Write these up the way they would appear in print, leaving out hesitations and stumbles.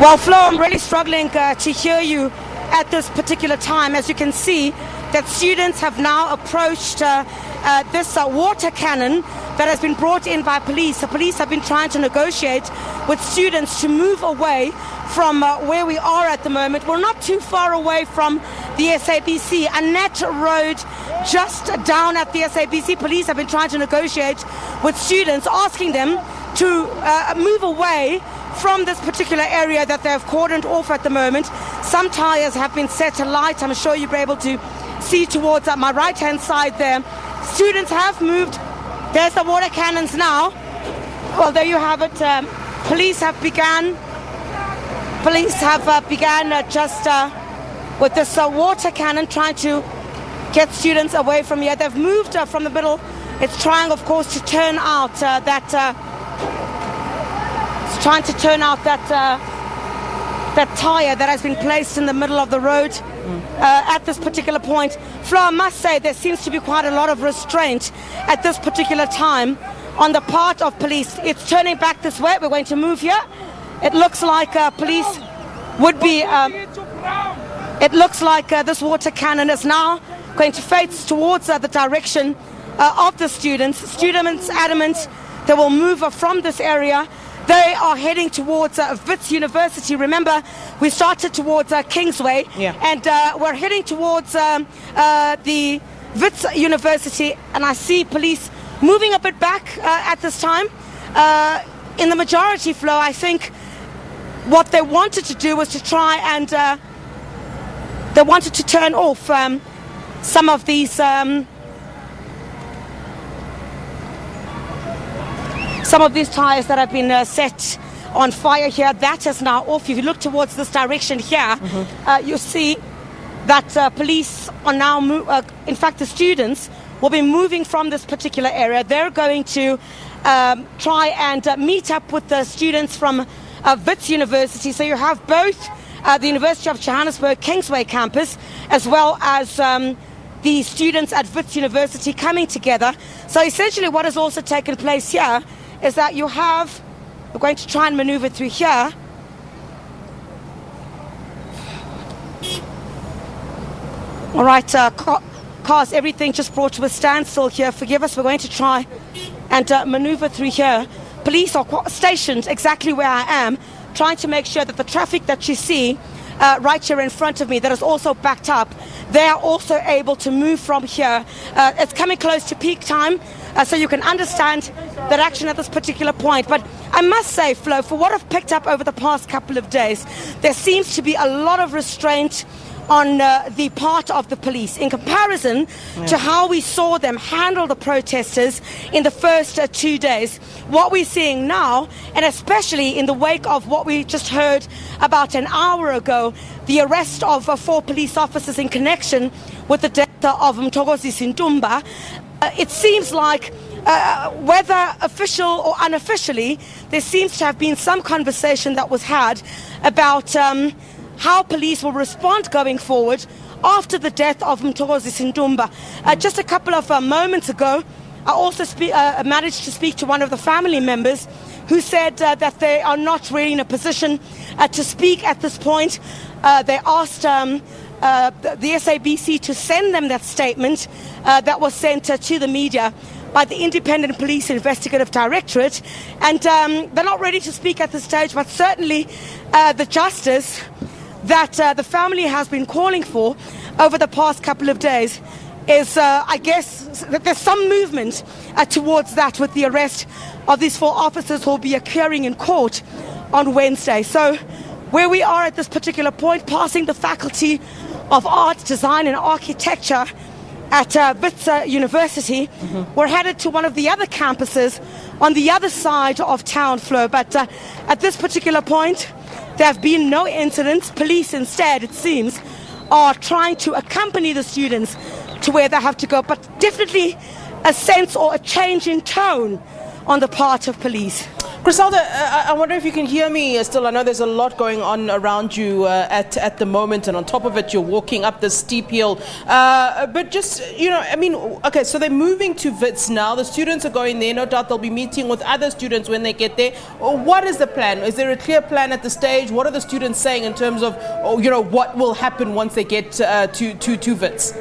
Well, Flo, I'm really struggling to hear you at this particular time. As you can see, that students have now approached this water cannon that has been brought in by police. The police have been trying to negotiate with students to move away from where we are at the moment. We're not too far away from the SABC, Annette Road, just down at the SABC. Police have been trying to negotiate with students, asking them to move away from this particular area that they've cordoned off at the moment. Some tires have been set alight. I'm sure you'll be able to see towards my right-hand side there. Students have moved. There's the water cannons now. Well, there you have it. Police have begun just with this water cannon, trying to get students away from here. They've moved from the middle. It's trying, of course, to turn out that tire that has been placed in the middle of the road at this particular point. Flo, I must say there seems to be quite a lot of restraint at this particular time on the part of police. It's turning back this way. We're going to move here. It looks like police would be... it looks like this water cannon is now going to face towards the direction of the students. Students adamant they will move from this area. They are heading towards Wits University. Remember, we started towards Kingsway, and we're heading towards the Wits University, and I see police moving a bit back at this time. In the majority, Flo, I think what they wanted to do was to try and they wanted to turn off some of these tires that have been set on fire here. That is now off. If you look towards this direction here, you see that police are now, in fact, the students will be moving from this particular area. They're going to try and meet up with the students from Wits University. So you have both the University of Johannesburg Kingsway campus as well as the students at Wits University coming together. So essentially what has also taken place here is that you have, we're going to try and maneuver through here. All right, cars, everything just brought to a standstill here. Forgive us, we're going to try and maneuver through here. Police are stationed exactly where I am, trying to make sure that the traffic that you see right here in front of me that is also backed up, they are also able to move from here. It's coming close to peak time, so you can understand that action at this particular point. But I must say, Flo, for what I've picked up over the past couple of days, there seems to be a lot of restraint on the part of the police in comparison to how we saw them handle the protesters in the first 2 days. What we're seeing now, and especially in the wake of what we just heard about an hour ago, the arrest of 4 police officers in connection with the death of Mthokozi Sintumba, it seems like whether official or unofficially, there seems to have been some conversation that was had about how police will respond going forward after the death of Mthokozi Sintumba. Just a couple of moments ago, I also managed to speak to one of the family members who said that they are not really in a position to speak at this point. They asked the SABC to send them that statement that was sent to the media by the Independent Police Investigative Directorate, and they're not ready to speak at this stage, but certainly the justice that the family has been calling for over the past couple of days is, I guess, that there's some movement towards that with the arrest of these 4 officers who will be appearing in court on Wednesday. So where we are at this particular point, passing the Faculty of Art, Design and Architecture at Wits University, we're headed to one of the other campuses on the other side of town, Flo. But at this particular point, there have been no incidents. Police instead, it seems, are trying to accompany the students to where they have to go, but definitely a sense or a change in tone on the part of police. Chriselda, I wonder if you can hear me still. I know there's a lot going on around you at the moment, and on top of it, you're walking up this steep hill. But just, okay, so they're moving to Wits now. The students are going there. No doubt they'll be meeting with other students when they get there. What is the plan? Is there a clear plan at the stage? What are the students saying in terms of, what will happen once they get to Wits?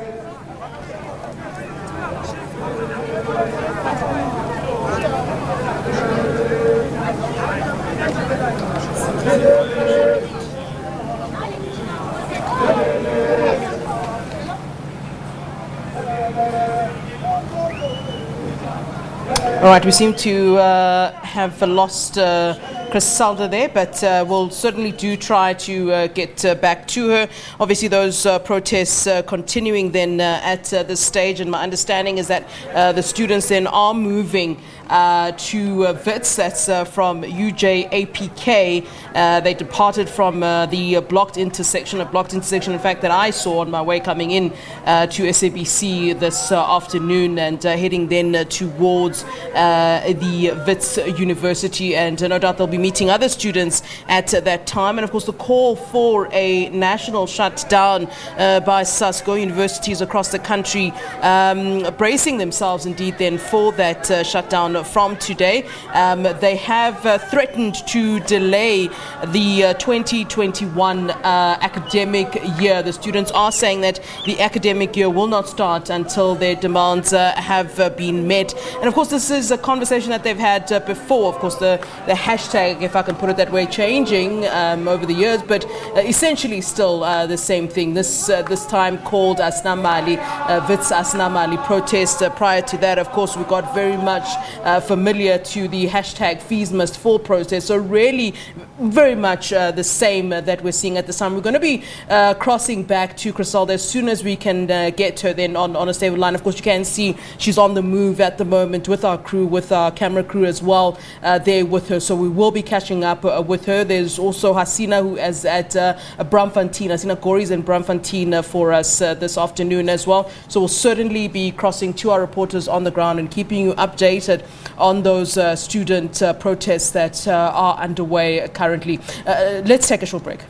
All right, we seem to have lost Chriselda there, but we'll certainly do try to get back to her. Obviously, those protests continuing then at this stage, and my understanding is that the students then are moving to Wits. That's from UJ APK. They departed from the blocked intersection, in fact, that I saw on my way coming in to SABC this afternoon, and heading then towards the Wits University, and no doubt they'll be meeting other students at that time. And of course, the call for a national shutdown by SASCO universities across the country, bracing themselves indeed then for that shutdown from today. They have threatened to delay the 2021 academic year. The students are saying that the academic year will not start until their demands have been met. And of course, this is a conversation that they've had before. Of course, the hashtag, if I can put it that way, changing over the years, but essentially still the same thing. This time called Asnamali, Wits Asnamali protest. Prior to that, of course, we got very much familiar to the hashtag Fees Must Fall protest. So really very much the same that we're seeing at this time. We're going to be crossing back to Chriselda as soon as we can get her then on a stable line. Of course, you can see she's on the move at the moment with our crew, with our camera crew as well there with her. So we will be catching up with her. There's also Hasina, who is at Braamfontein. Hasina Gori's in Braamfontein for us this afternoon as well. So we'll certainly be crossing to our reporters on the ground and keeping you updated on those student protests that are underway currently. Let's take a short break.